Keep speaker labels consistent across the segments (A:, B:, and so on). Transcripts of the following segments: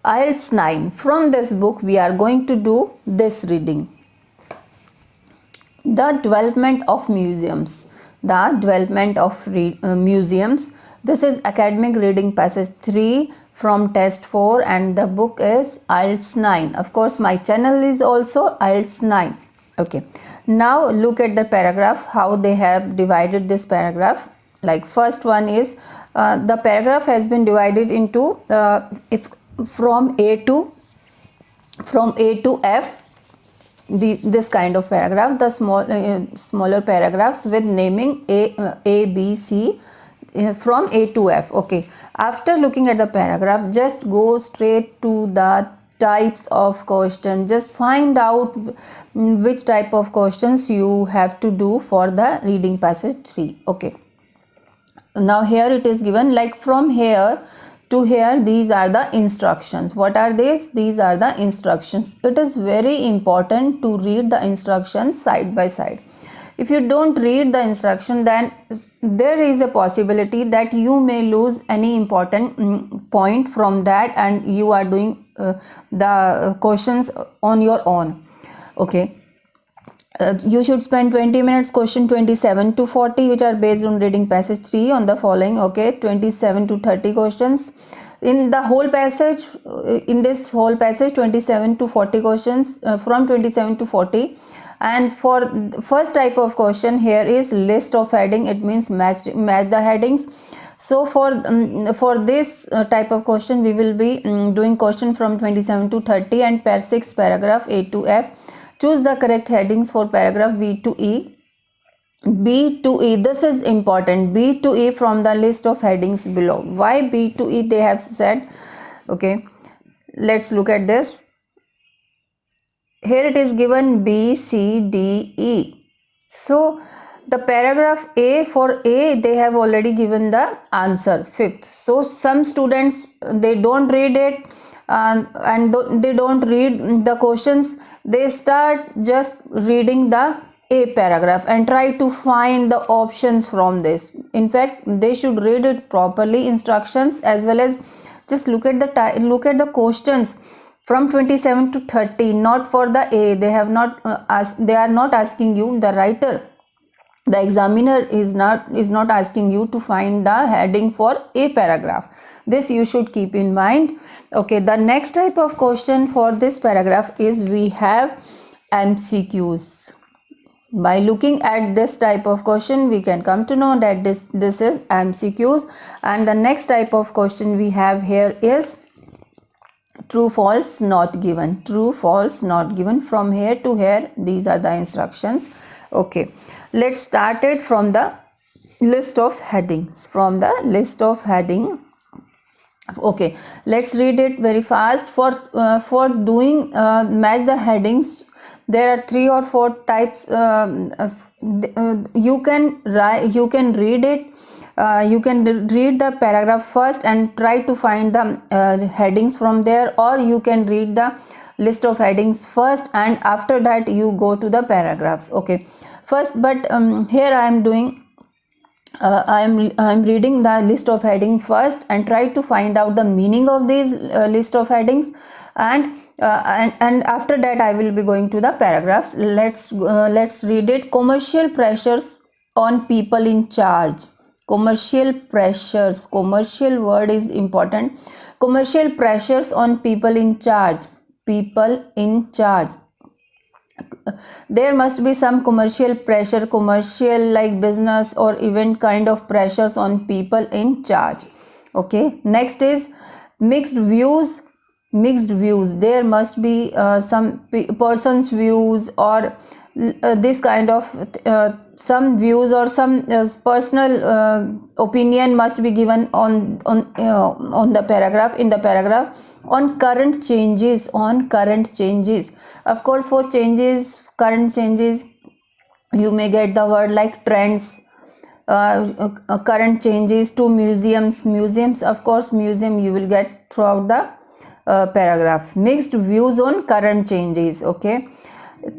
A: IELTS 9. From this book we are going to do this reading. The development of museums. The development of museums. This is academic reading passage 3 from test 4 and the book is IELTS 9. Of course my channel is also IELTS 9. Okay, now look at the paragraph, how they have divided this paragraph. Like first one is the paragraph has been divided into from A to F. This kind of paragraph, the smaller paragraphs with naming A, B, C from A to F. Okay, after looking at the paragraph, just go straight to the types of question. Just find out which type of questions you have to do for the reading passage 3. Okay, now here it is given like from here to here, these are the instructions. What are these? These are the instructions. It is very important to read the instructions side by side. If you don't read the instruction, then there is a possibility that you may lose any important point from that and you are doing the questions on your own. Okay. You should spend 20 minutes, question 27 to 40 which are based on reading passage 3 on the following. Okay, 27 to 30 questions in the whole passage. In this whole passage 27 to 40 questions, from 27 to 40. And for first type of question, here is list of heading. It means match the headings. So for this type of question we will be doing question from 27 to 30 and per 6 paragraph A to F. Choose the correct headings for paragraph B to E. B to E, this is important. B to E from the list of headings below. Why B to E they have said? Okay, let's look at this. Here it is given B, C, D, E. So the paragraph A, for A they have already given the answer 5th. So some students they don't read it and they don't read the questions. They start just reading the A paragraph and try to find the options from this. In fact, they should read it properly, instructions, as well as just look at the questions from 27 to 30. Not for the A. They have not they are not asking you, the writer, the examiner is not asking you to find the heading for A paragraph. This you should keep in mind. Okay, the next type of question for this paragraph is we have MCQs. By looking at this type of question, we can come to know that this is MCQs. And the next type of question we have here is true, false, not given. True, false, not given. From here to here, these are the instructions. Okay, let's start it from the list of headings. From the list of heading. Okay, let's read it very fast. For doing match the headings, there are 3 or 4 types. You can read it. You can read the paragraph first and try to find the headings from there, or you can read the list of headings first and after that you go to the paragraphs. Okay, first, but here I am doing I am reading the list of heading first and try to find out the meaning of these list of headings, and after that I will be going to the paragraphs. Let's read it. Commercial pressures on people in charge. Commercial pressures. Commercial word is important. Commercial pressures on people in charge. People in charge. There must be some commercial pressure, commercial like business or event kind of pressures on people in charge. Okay, next is mixed views. Mixed views. There must be some person's views or this kind of some views or some personal opinion must be given on the paragraph, in the paragraph, on current changes. On current changes, of course, for changes, current changes, you may get the word like trends. Current changes to museums, of course, museum you will get throughout the paragraph. Mixed views on current changes. Okay,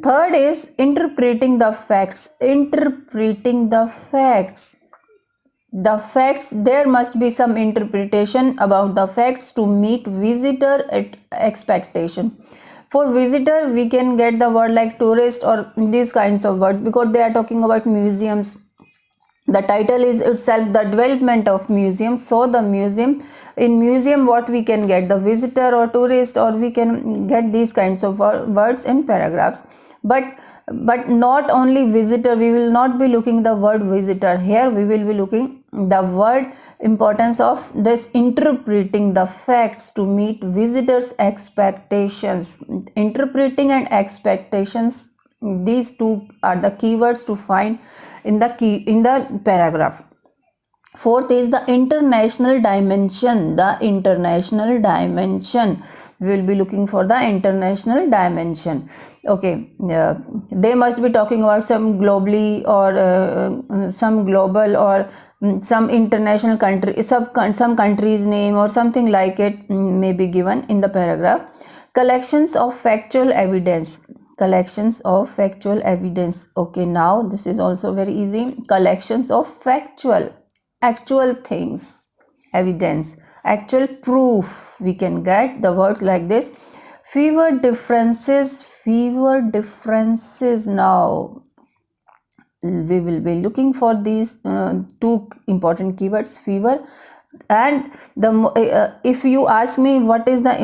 A: third is interpreting the facts. Interpreting the facts. The facts, there must be some interpretation about the facts to meet visitor expectation. For visitor, we can get the word like tourist or these kinds of words, because they are talking about museums. The title is itself the development of museum. So the museum, in museum what we can get, the visitor or tourist, or we can get these kinds of words in paragraphs. But not only visitor, we will not be looking the word visitor here. We will be looking the word importance of this interpreting the facts to meet visitors expectations. Interpreting and expectations, these two are the keywords to find in the paragraph. Fourth is the international dimension. The international dimension, we will be looking for the international dimension. Okay, they must be talking about some globally or some global or some international country, some country's name or something like it may be given in the paragraph. Collections of factual evidence. Collections of factual evidence. Okay, now this is also very easy. Collections of actual things, evidence, actual proof. We can get the words like this. Fewer differences. Now we will be looking for these two important keywords, fewer and the if you ask me what is the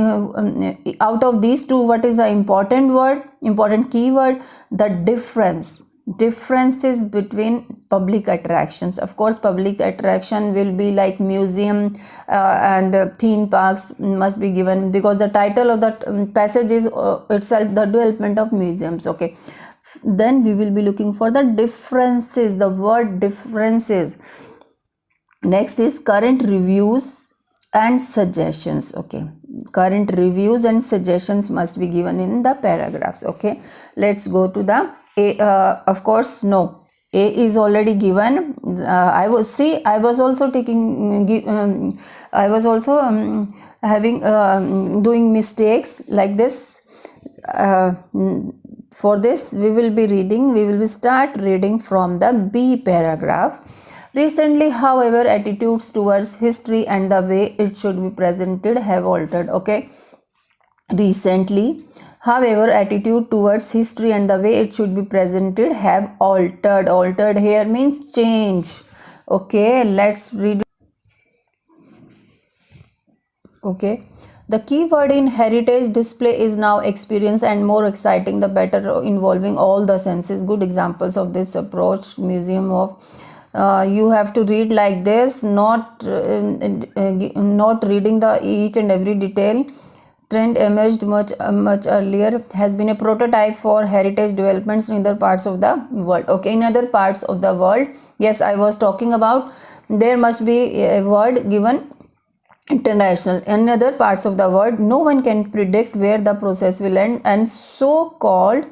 A: out of these two, what is the important keyword, the differences between public attractions. Of course, public attraction will be like museum and theme parks must be given, because the title of that passage is itself the development of museums. Okay, then we will be looking for the differences, the word differences. Next is current reviews and suggestions. Okay, current reviews and suggestions must be given in the paragraphs. Okay, let's go to the of course, no, A is already given. I was also taking I was also having doing mistakes like this. For this we will start reading from the B paragraph. Recently, however, attitudes towards history and the way it should be presented have altered. Okay, recently, however, attitude towards history and the way it should be presented have altered. Altered here means change. Okay, let's read. Okay, the key word in heritage display is now experience and more exciting the better, involving all the senses. Good examples of this approach. Museum of you have to read like this, not reading the each and every detail. Trend emerged much earlier, has been a prototype for heritage developments in other parts of the world. Okay, in other parts of the world, yes, I was talking about there must be a word given international. In other parts of the world, no one can predict where the process will end, and so-called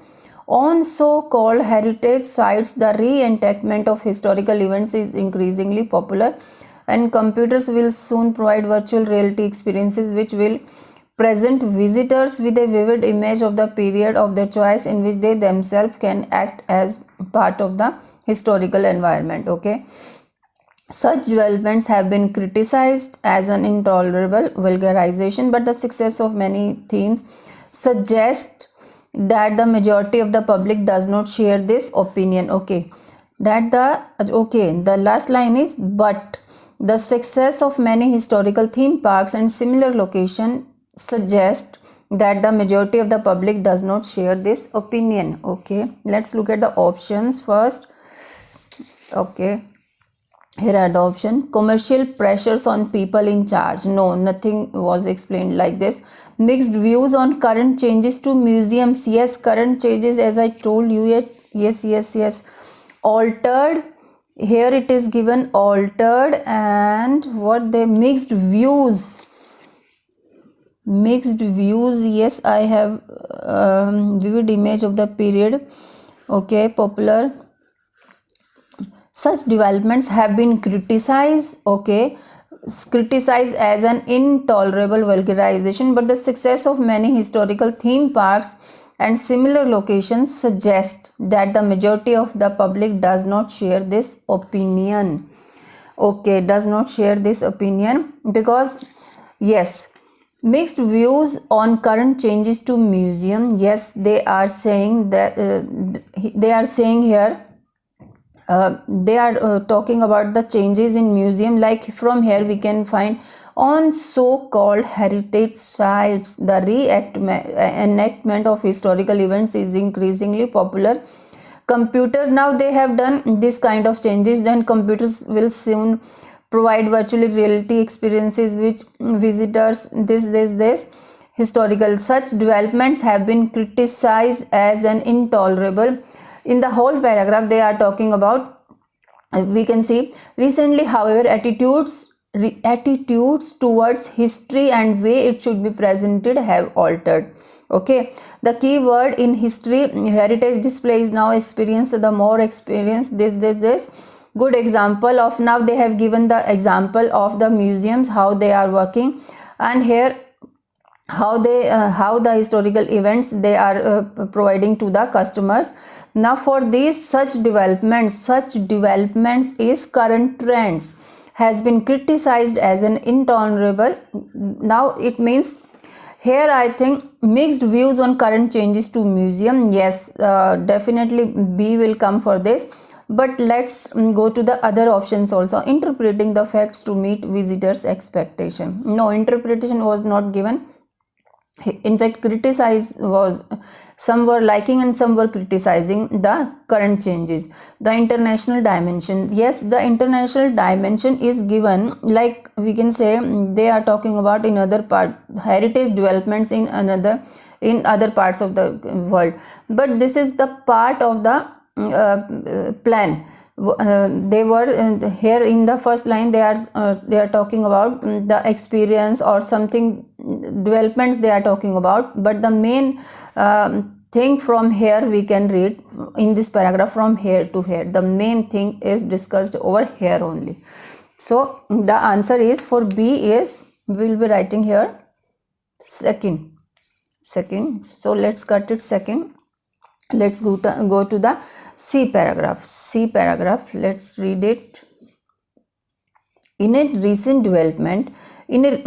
A: heritage sites, the reenactment of historical events is increasingly popular, and computers will soon provide virtual reality experiences which will present visitors with a vivid image of the period of their choice in which they themselves can act as part of the historical environment. Okay, such developments have been criticized as an intolerable vulgarization, but the success of many themes suggests that the majority of the public does not share this opinion. Okay, the last line is, but the success of many historical theme parks and similar location suggest that the majority of the public does not share this opinion. Okay, let's look at the options first. Okay, here are the option. Commercial pressures on people in charge. No, nothing was explained like this. Mixed views on current changes to museums. Yes, current changes, as I told you. Yes. Altered. Here it is given altered, and what they mixed views. Yes, I have vivid image of the period. Okay, popular. Such developments have been criticized. Okay, criticized as an intolerable vulgarization, but the success of many historical theme parks and similar locations suggest that the majority of the public does not share this opinion. okay, does not share this opinion because yes, mixed views on current changes to museum. Yes, they are saying that they are saying here they are talking about the changes in museum. Like from here we can find on so-called heritage sites the enactment of historical events is increasingly popular. Computer, now they have done this kind of changes, then computers will soon provide virtual reality experiences which visitors this historical. Such developments have been criticized as an intolerable. In the whole paragraph they are talking about, we can see recently, however, attitudes towards history and way it should be presented have altered. Okay, the key word in history heritage display is now experience, the more experience this good example of, now they have given the example of the museums how they are working, and here how they how the historical events they are providing to the customers. Now for these such developments is current trends has been criticized as an intolerable. Now it means here I think mixed views on current changes to museum. Yes, definitely B will come for this, but let's go to the other options also. Interpreting the facts to meet visitors expectation. No, interpretation was not given. In fact, criticize was, some were liking and some were criticizing the current changes. The international dimension, yes, the international dimension is given, like we can say they are talking about in other part heritage developments in other parts of the world, but this is the part of the plan. They were here in the first line they are talking about the experience or something developments they are talking about, but the main thing from here we can read in this paragraph from here to here, the main thing is discussed over here only. So the answer is for B is, we will be writing here second. So let's cut it second. Let's go to the C paragraph. Let's read it. In a recent development, in a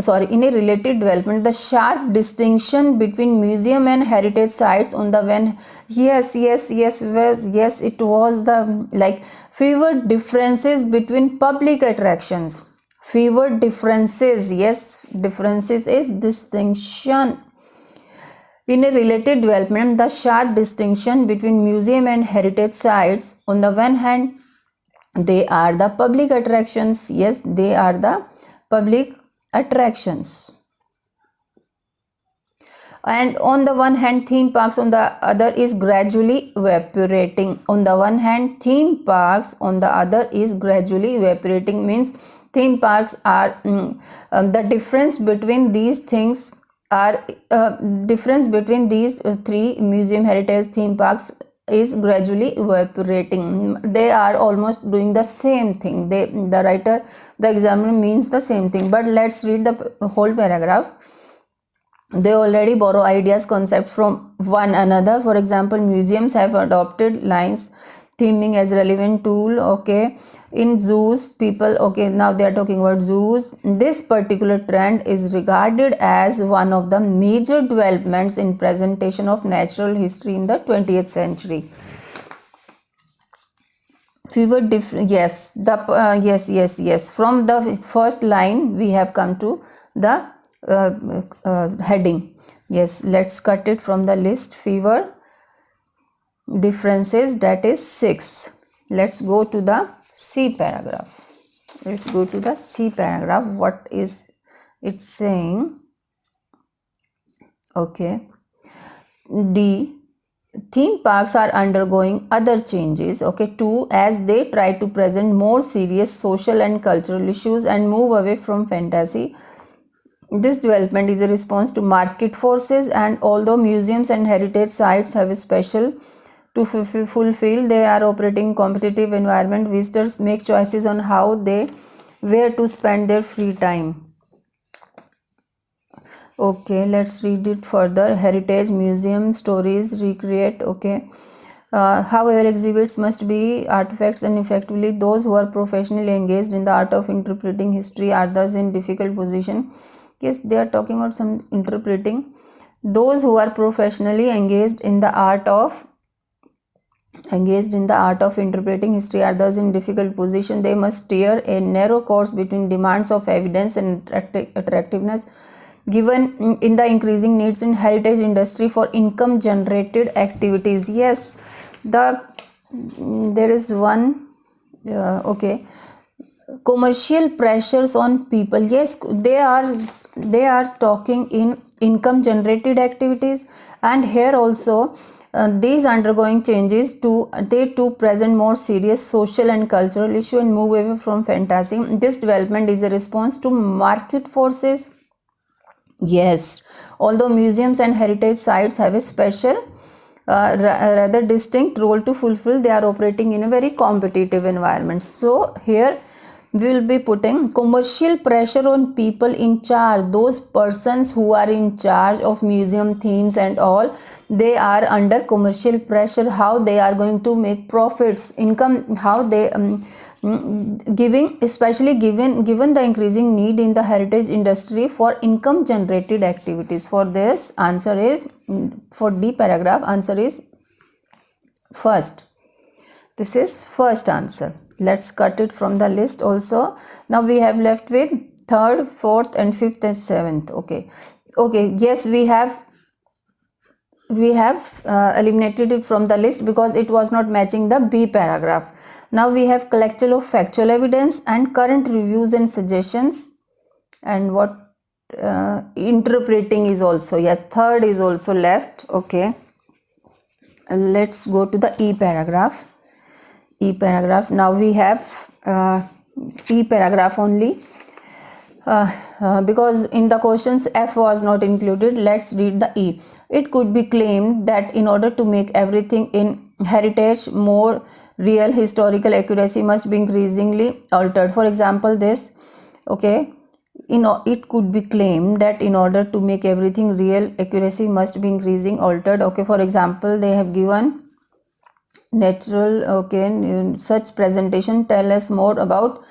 A: related development, the sharp distinction between museum and heritage sites on the one, yes, it was the like fewer differences between public attractions. Fewer differences, yes, differences is distinction. In a related development, the sharp distinction between museum and heritage sites, on the one hand, they are the public attractions. Yes, they are the public attractions. And on the one hand, theme parks, on the other is gradually evaporating. On the one hand, theme parks, on the other is gradually evaporating, means theme parks are the difference between these things are difference between these three museum, heritage, theme parks is gradually evaporating. They are almost doing the same thing. The writer, the examiner means the same thing. But let's read the whole paragraph. They already borrow ideas, concepts from one another. For example, museums have adopted lines theming as relevant tool. Okay, in zoos, people, okay, now they are talking about zoos. This particular trend is regarded as one of the major developments in presentation of natural history in the 20th century. Fewer different, yes, the yes. From the first line, we have come to the heading. Yes, let's cut it from the list. Fewer differences, that is 6. Let's go to the C paragraph. What is it saying? Okay. D, theme parks are undergoing other changes, okay, too, as they try to present more serious social and cultural issues and move away from fantasy. This development is a response to market forces, and although museums and heritage sites have a special to fulfill, they are operating competitive environment. Visitors make choices on where to spend their free time. Okay, let's read it further. Heritage museum stories recreate. Okay, However, exhibits must be artifacts, and effectively those who are professionally engaged in the art of interpreting history are thus in difficult position. Yes, they are talking about some interpreting. Those who are professionally engaged in the art of interpreting history are thus in difficult position. They must steer a narrow course between demands of evidence and attractiveness given in the increasing needs in heritage industry for income generated activities. Yes, there is one okay, commercial pressures on people. Yes, they are talking in income generated activities, and here also these undergoing changes to present more serious social and cultural issue and move away from fantasy. This development is a response to market forces. Yes, although museums and heritage sites have a special, rather distinct role to fulfill, they are operating in a very competitive environment. So here we will be putting commercial pressure on people in charge. Those persons who are in charge of museum themes and all, they are under commercial pressure. How they are going to make profits, income, how they giving, especially given the increasing need in the heritage industry for income generated activities. For this answer is, for D paragraph, answer is first. This is first answer. Let's cut it from the list also. Now we have left with third, fourth and fifth and seventh. Okay, yes, we have eliminated it from the list because it was not matching the B paragraph. Now we have collection of factual evidence and current reviews and suggestions, and what interpreting is also, yes, third is also left. Okay, let's go to the E paragraph. Now we have E paragraph only because in the questions F was not included. Let's read the E. It could be claimed that in order to make everything in heritage more real, historical accuracy must be increasingly altered. For example, this, okay, it could be claimed that in order to make everything real, accuracy must be increasing altered. Okay, for example, they have given natural, okay, such presentation tell us more about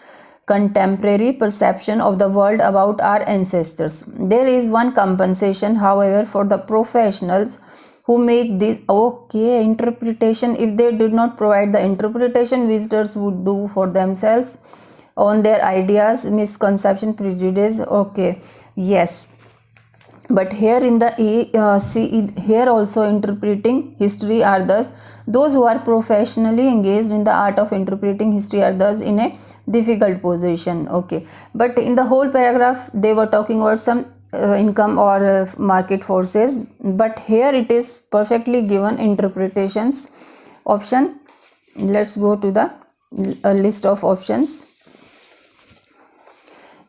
A: contemporary perception of the world about our ancestors. There is one compensation, however, for the professionals who make this, okay, interpretation. If they did not provide the interpretation, visitors would do for themselves on their ideas, misconception, prejudice. Okay, yes, but here in the see, here also interpreting history are thus, those who are professionally engaged in the art of interpreting history are thus in a difficult position. Okay, but in the whole paragraph they were talking about some income or market forces, but here it is perfectly given interpretations option. Let's go to the list of options.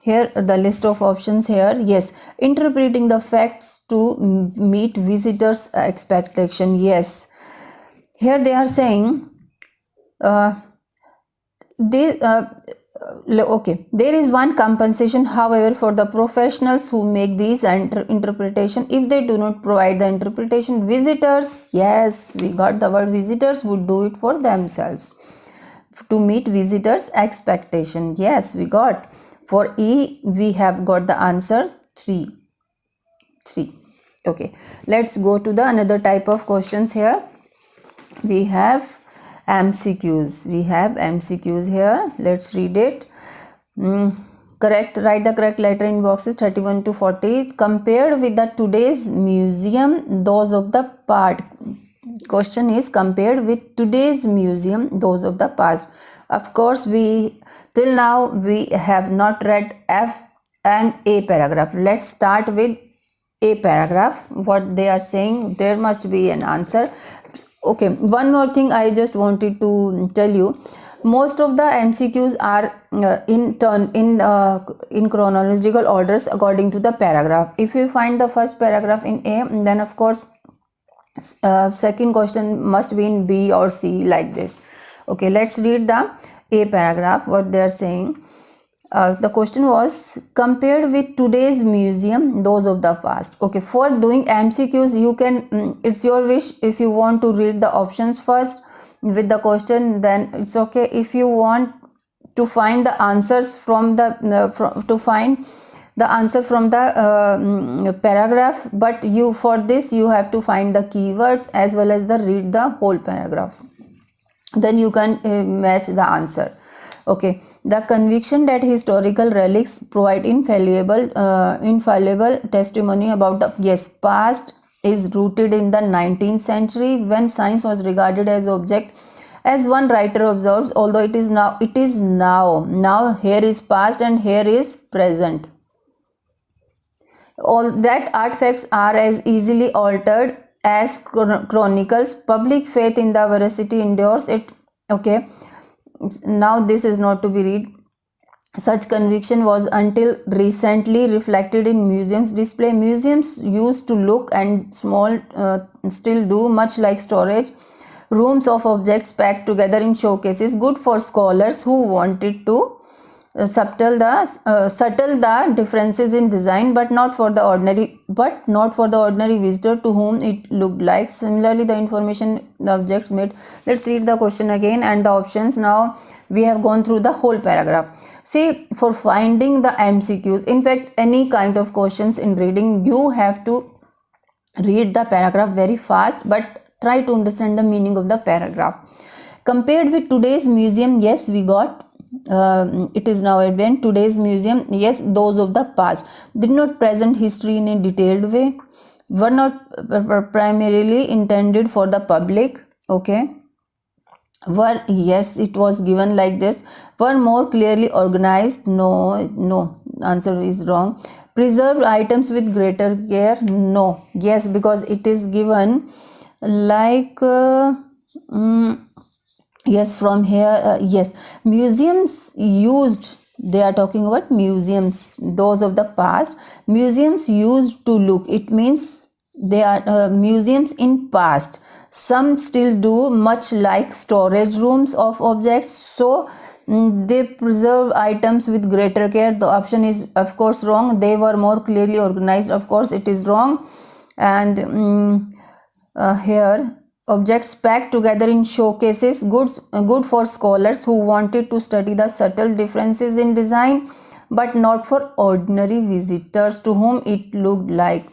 A: Here the list of options here. Yes, interpreting the facts to meet visitors expectation. Yes, here they are saying okay, there is one compensation, however, for the professionals who make these interpretation. If they do not provide the interpretation, visitors, yes, we got the word visitors, would do it for themselves to meet visitors expectation. Yes, we got. For E we have got the answer 3. Okay, let's go to the another type of questions. Here we have MCQs. Here. Let's read it. Correct. Write the correct letter in boxes 31 to 40. Compared with the today's museum, those of the past. Question is compared with today's museum, those of the past. Of course, we till now we have not read F and A paragraph. Let's start with A paragraph. What they are saying, there must be an answer. Okay, one more thing I just wanted to tell you. Most of the MCQs are in chronological orders according to the paragraph. If you find the first paragraph in A, then of course second question must be in B or C, like this. Okay, let's read the A paragraph. What they are saying, The question was compared with today's museum, those of the past. Okay, for doing MCQs, you can, it's your wish. If you want to read the options first with the question, then it's okay. If you want to find the answers from the to find the answer from the paragraph, but you, for this you have to find the keywords as well as the read the whole paragraph, then you can match the answer. Okay, the conviction that historical relics provide infallible testimony about the, yes, past is rooted in the 19th century when science was regarded as object, as one writer observes, although it is now here is past and here is present. All that artifacts are as easily altered as chronicles. Public faith in the veracity endures it. Okay, now this is not to be read. Such conviction was until recently reflected in museums display. Museums used to look, and small still do, much like storage rooms of objects packed together in showcases, good for scholars who wanted to subtle the differences in design, but not for the ordinary visitor to whom it looked like. Similarly, the information the objects made. Let's read the question again and the options. Now we have gone through the whole paragraph. See, for finding the MCQs, in fact any kind of questions in reading, you have to read the paragraph very fast, but try to understand the meaning of the paragraph. Compared with today's museum, yes, we got it is now advent. Today's museum, yes, those of the past did not present history in a detailed way, were not primarily intended for the public. Okay, were, yes, it was given like this. Were more clearly organized, no, answer is wrong. Preserved items with greater care, no, yes, because it is given like yes, from here, yes, museums used, they are talking about museums, those of the past. Museums used to look, it means they are museums in past. Some still do, much like storage rooms of objects. So they preserve items with greater care. The option is of course wrong. They were more clearly organized, of course it is wrong. And here, objects packed together in showcases, good for scholars who wanted to study the subtle differences in design, but not for ordinary visitors to whom it looked like.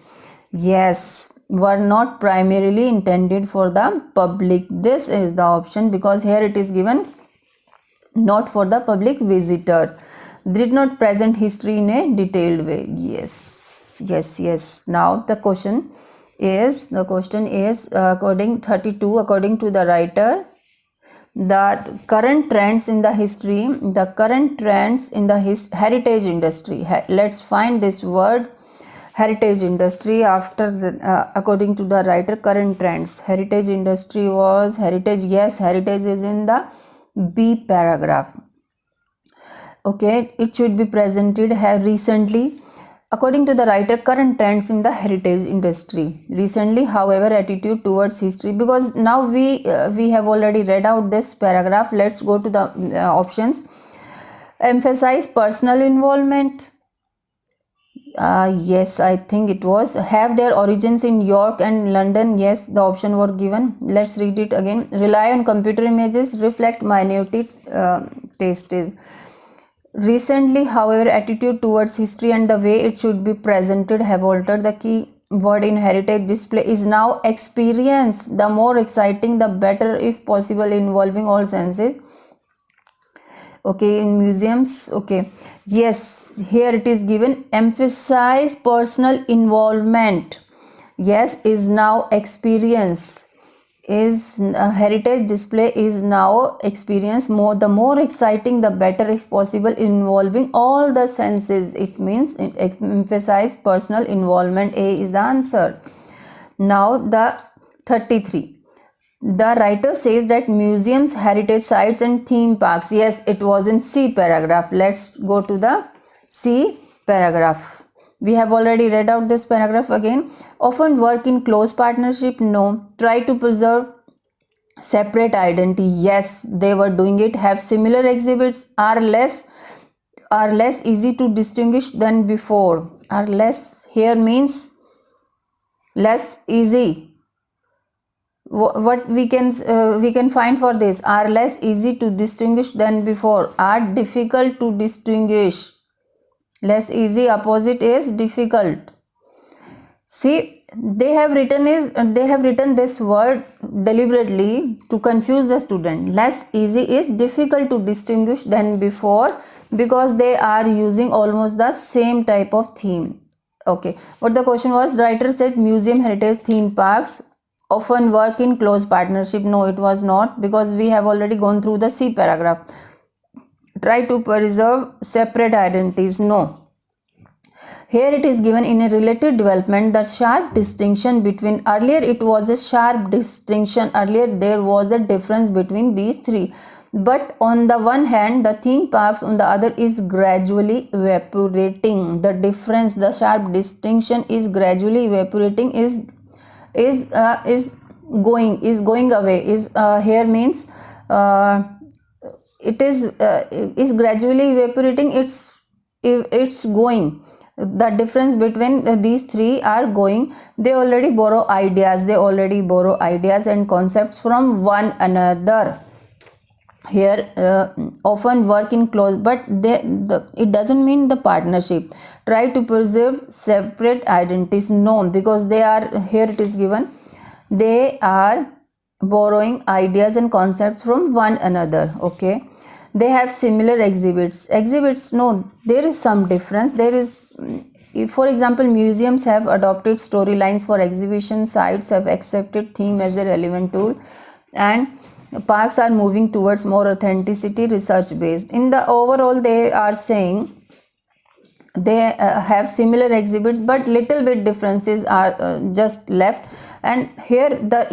A: Yes, were not primarily intended for the public. This is the option, because here it is given not for the public visitor. Did not present history in a detailed way. Yes. Now the question is according 32, according to the writer, that current trends in the heritage industry. Let's find this word heritage industry after the according to the writer, current trends. Heritage industry was heritage. Yes, heritage is in the B paragraph. Okay, it should be presented recently. According to the writer, current trends in the heritage industry. Recently, however, attitude towards history, because now we have already read out this paragraph. Let's go to the options. Emphasize personal involvement. Yes, I think it was. Have their origins in York and London. Yes, the option were given. Let's read it again. Rely on computer images. Reflect minority tastes. Recently, however, attitude towards history and the way it should be presented have altered. The key word in heritage display is now experience. The more exciting, the better, if possible, involving all senses. Okay, in museums. Okay, yes, here it is given. Emphasize personal involvement. Yes, is now experience. Is heritage display is now experience. The more exciting, the better, if possible, involving all the senses. It means emphasize personal involvement. A is the answer. Now the 33. The writer says that museums, heritage sites and theme parks. Yes, it was in C paragraph. Let's go to the C paragraph. We have already read out this paragraph again. Often work in close partnership. No. Try to preserve separate identity. Yes, they were doing it. Have similar exhibits. Are less are less easy to distinguish than before. Are less here means less easy. What we can find for this? Are less easy to distinguish than before. Are difficult to distinguish. Less easy, opposite is difficult. See, they have written this word deliberately to confuse the student. Less easy is difficult to distinguish than before, because they are using almost the same type of theme. Okay, what the question was? Writer said museum, heritage, theme parks often work in close partnership. No, it was not, because we have already gone through the C paragraph. Try to preserve separate identities. No. Here it is given in a relative development, the sharp distinction between, earlier it was a sharp distinction, earlier there was a difference between these three. But on the one hand, the theme parks, on the other, is gradually evaporating. The difference, the sharp distinction is gradually evaporating, is going away. Here means it is gradually evaporating. It's going. The difference between these three are going. They already borrow ideas and concepts from one another. Here often work in close, but it doesn't mean the partnership. Try to preserve separate identities. No, because they are, here it is given, they are borrowing ideas and concepts from one another. Okay, they have similar exhibits. No, there is some difference. There is, for example, museums have adopted storylines for exhibition, sites have accepted theme as a relevant tool, and parks are moving towards more authenticity, research based. In the overall, they are saying they have similar exhibits, but little bit differences are just left. And here the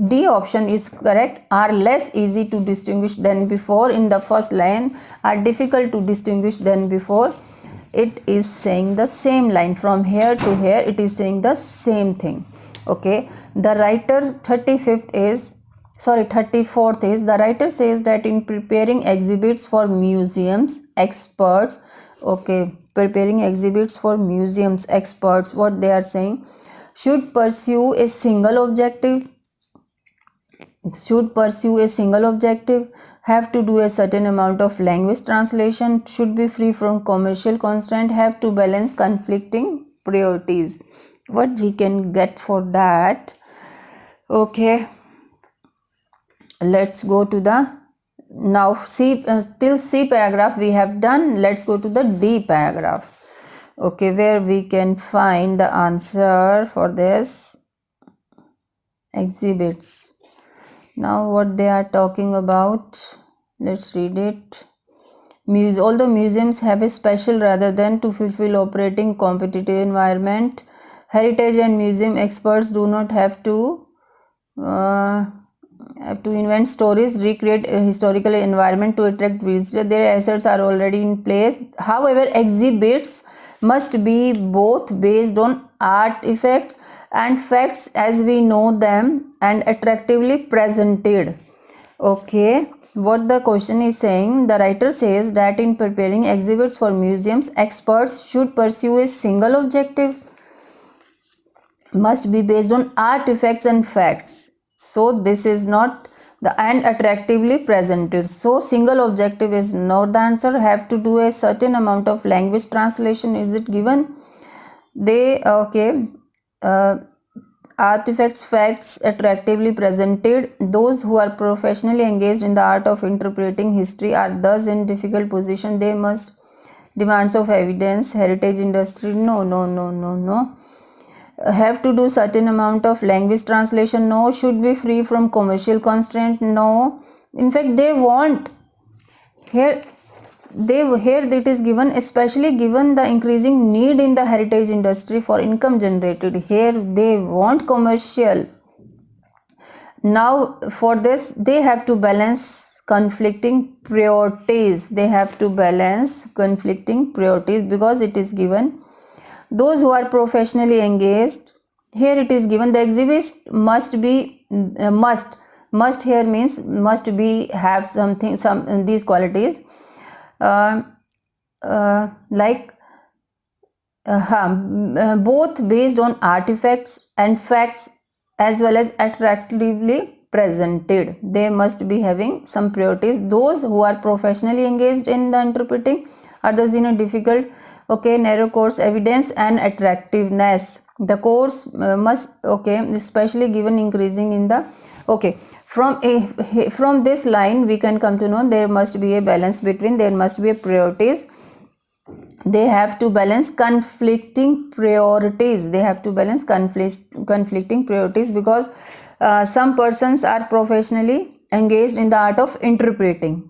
A: D option is correct. Are less easy to distinguish than before. In the first line, are difficult to distinguish than before. It is saying the same line from here to here. It is saying the same thing. Okay, the writer 34th is, the writer says that in preparing exhibits for museums, experts, preparing exhibits for museums, experts, what they are saying, should pursue a single objective, have to do a certain amount of language translation, should be free from commercial constraint, have to balance conflicting priorities. What we can get for that? Okay, let's go to the, now till C paragraph we have done. Let's go to the D paragraph. Okay, where we can find the answer for this exhibits. Now what they are talking about, let's read it. Although museums have a special rather than to fulfill operating competitive environment, heritage and museum experts do not have to invent stories, recreate a historical environment to attract visitors. Their assets are already in place. However, exhibits must be both based on artifacts and facts as we know them and attractively presented. Okay, what the question is saying, the writer says that in preparing exhibits for museums, experts should pursue a single objective, must be based on artifacts and facts. So this is not the, and attractively presented. So single objective is not the answer. Have to do a certain amount of language translation. Is it given? They artifacts, facts, attractively presented. Those who are professionally engaged in the art of interpreting history are thus in difficult position. They must demands of evidence. Heritage industry. No. Have to do certain amount of language translation. No. Should be free from commercial constraint. No. In fact, they want here it is given, especially given the increasing need in the heritage industry for income generated. Here they want commercial. Now for this they have to balance conflicting priorities. Because it is given those who are professionally engaged. Here it is given the exhibits must be must here means must be have something, some these qualities. like both based on artifacts and facts as well as attractively presented. They must be having some priorities. Those who are professionally engaged in the interpreting, others in a difficult, okay, narrow course evidence and attractiveness. The course must, okay, especially given increasing in the, okay, from this line we can come to know there must be a balance between, there must be a priorities, they have to balance conflicting priorities, they have to balance conflicting priorities, because some persons are professionally engaged in the art of interpreting.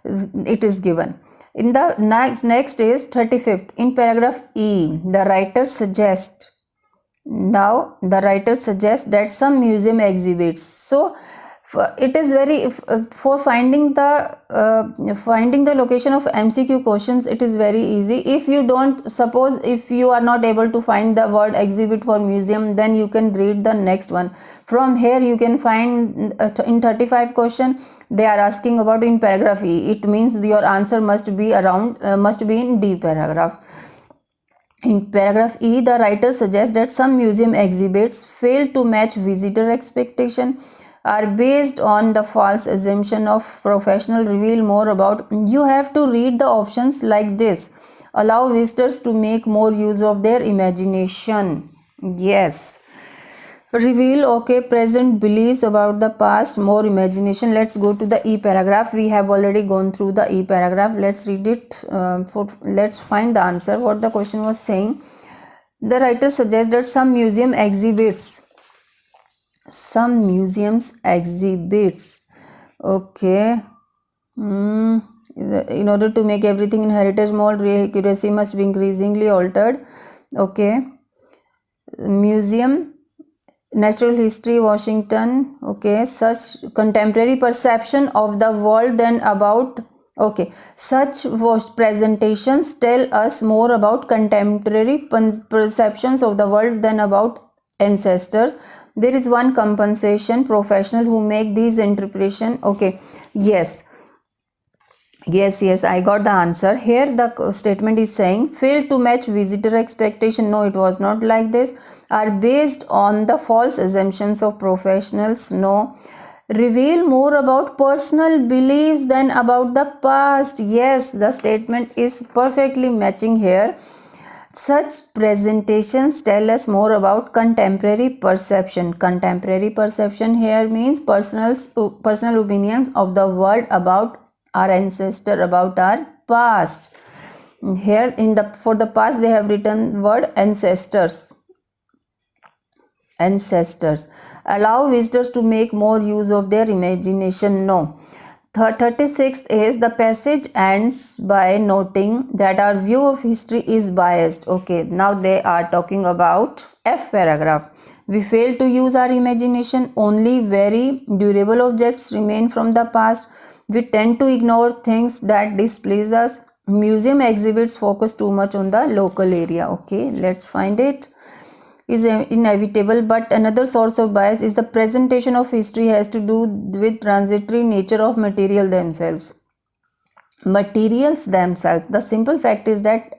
A: It is given in the next is 35th. In paragraph E, the writer suggests, now the writer suggests that some museum exhibits, so it is very, for finding the location of MCQ questions, it is very easy. If you don't, suppose if you are not able to find the word exhibit for museum, then you can read the next one. From here you can find in 35 question they are asking about in paragraph E, it means your answer must be around must be in D paragraph. In paragraph E, the writer suggests that some museum exhibits fail to match visitor expectation, are based on the false assumption of professional, reveal more about. You have to read the options like this. Allow visitors to make more use of their imagination. Yes. Reveal, okay, present beliefs about the past, more imagination. Let's go to the E paragraph. We have already gone through the E paragraph. Let's read it. Let's find the answer. What the question was saying. The writer suggests that some museums exhibits, okay, in order to make everything in heritage mode, accuracy must be increasingly altered. Okay, museum, natural history, Washington, okay, such contemporary perception of the world than about, okay, such presentations tell us more about contemporary perceptions of the world than about ancestors. There is one compensation professional who make these interpretation, okay, yes, I got the answer. Here the statement is saying fail to match visitor expectation. No, it was not like this. Are based on the false assumptions of professionals. No. Reveal more about personal beliefs than about the past. Yes, the statement is perfectly matching here. Such presentations tell us more about contemporary perception. Contemporary perception here means personal opinions of the world about our ancestor, about our past. Here in the for the past they have written word ancestors. Allow visitors to make more use of their imagination. No. 36th is the passage ends by noting that our view of history is biased. Okay, now they are talking about F paragraph. We fail to use our imagination. Only very durable objects remain from the past. We tend to ignore things that displease us. Museum exhibits focus too much on the local area. Okay, let's find it. Is inevitable, but another source of bias is the presentation of history has to do with transitory nature of materials themselves. The simple fact is that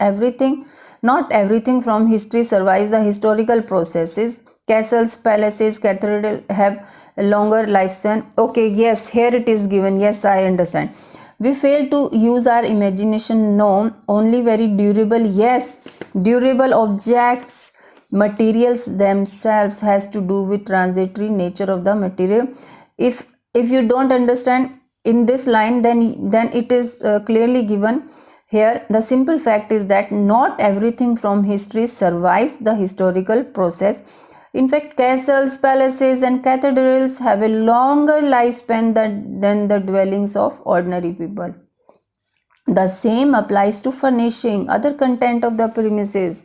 A: not everything from history survives the historical processes. Castles, palaces, cathedrals have a longer lifespan. Okay, yes, here it is given. Yes, I understand. We fail to use our imagination. No. Only very durable. Yes, durable objects, materials themselves has to do with transitory nature of the material. If you don't understand in this line, then it is clearly given here. The simple fact is that not everything from history survives the historical process. In fact, castles, palaces and cathedrals have a longer lifespan than the dwellings of ordinary people. The same applies to furnishing, other content of the premises.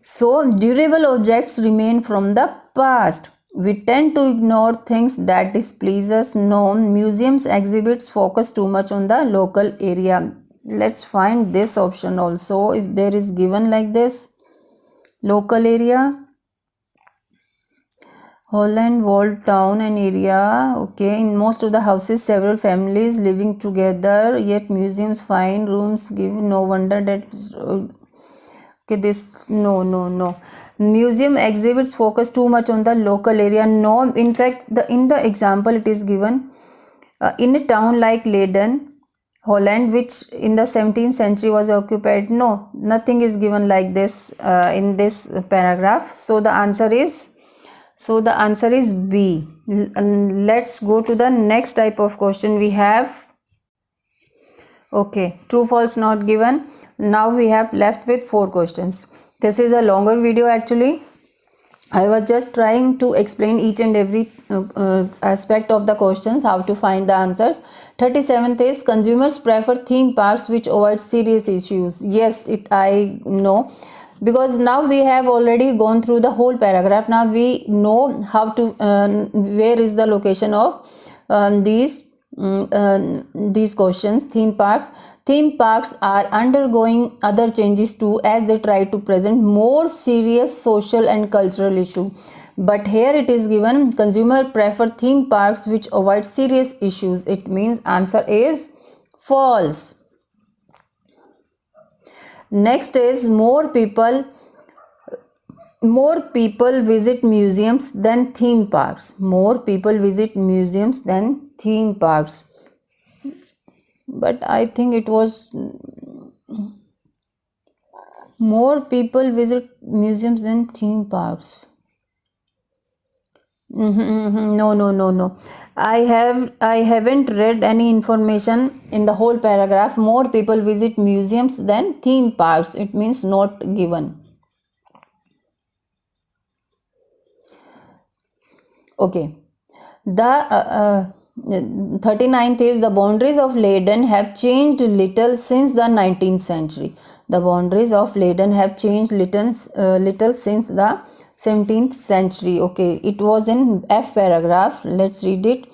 A: So, durable objects remain from the past. We tend to ignore things that displease us. No, museums exhibits focus too much on the local area. Let's find this option also. If there is given like this, local area. Holland walled town and area. Okay, in most of the houses, several families living together. Yet museums find rooms give. No wonder that. Okay, this no. Museum exhibits focus too much on the local area. No, in fact, in the example it is given in a town like Leiden, Holland, which in the 17th century was occupied. No, nothing is given like this in this paragraph. So the answer is B. Let's go to the next type of question we have. Okay, true false not given. Now we have left with 4 questions. This is a longer video actually. I was just trying to explain each and every aspect of the questions, how to find the answers. 37th is consumers prefer theme parks which avoid serious issues. Yes, I know, because now we have already gone through the whole paragraph. Now we know how to where is the location of these questions. Theme parks are undergoing other changes too, as they try to present more serious social and cultural issue. But here it is given consumer prefer theme parks which avoid serious issues. It means answer is false. Next is more people visit museums than theme parks. More people visit museums than theme parks. But I think it was more people visit museums than theme parks. No. I haven't read any information in the whole paragraph. More people visit museums than theme parks. It means not given. Okay. The 39th is the boundaries of Leiden have changed little since the 19th century. The boundaries of Leiden have changed little since the 17th century. Okay, it was in F paragraph. Let's read it.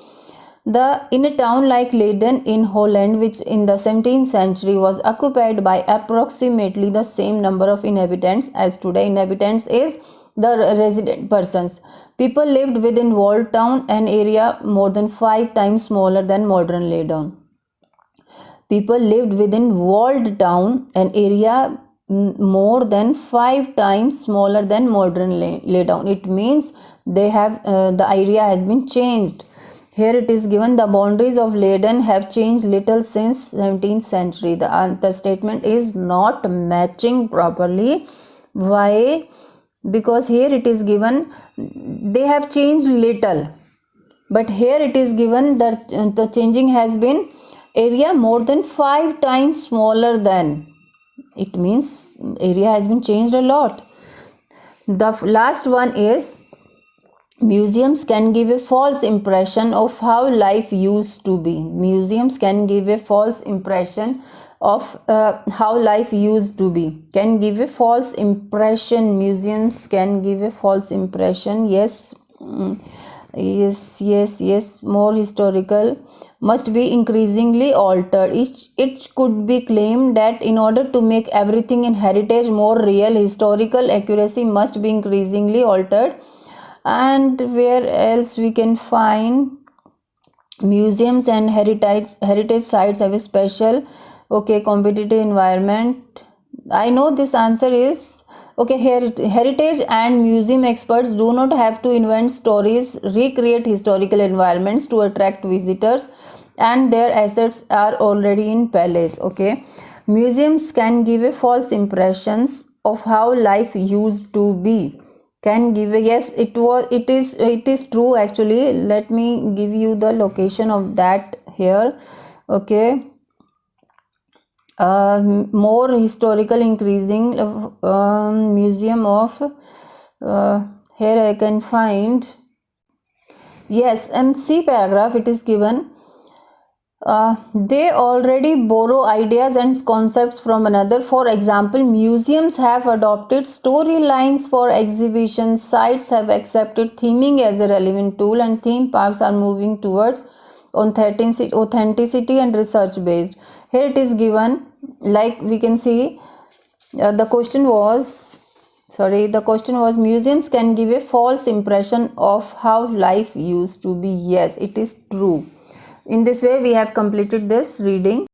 A: In a town like Leiden in Holland, which in the 17th century was occupied by approximately the same number of inhabitants as today. Inhabitants is the resident persons. People lived within walled town, an area more than 5 times smaller than modern Leiden. People lived within walled town, an area more than 5 times smaller than modern Leiden. It means they have the area has been changed. Here it is given the boundaries of Leiden have changed little since 17th century. The statement is not matching properly. Why? Because here it is given they have changed little, but here it is given that the changing has been area more than 5 times smaller than. It means area has been changed a lot. The last one is museums can give a false impression of how life used to be. Museums can give a false impression of how life used to be. Can give a false impression. Museums can give a false impression. Yes. Yes. More historical must be increasingly altered. It could be claimed that in order to make everything in heritage more real, historical accuracy must be increasingly altered. And where else we can find museums and heritage sites have a special competitive environment. I know this answer is heritage and museum experts do not have to invent stories, recreate historical environments to attract visitors, and their assets are already in place. Museums can give a false impressions of how life used to be. Can give a it is true actually. Let me give you the location of that here. More historical increasing museum of here I can find. Yes, and C paragraph it is given they already borrow ideas and concepts from another. For example, museums have adopted storylines for exhibitions, sites have accepted theming as a relevant tool, and theme parks are moving towards authenticity and research based. Here it is given, like we can see, the question was Sorry, the question was museums can give a false impression of how life used to be. Yes, it is true. In this way we have completed this reading.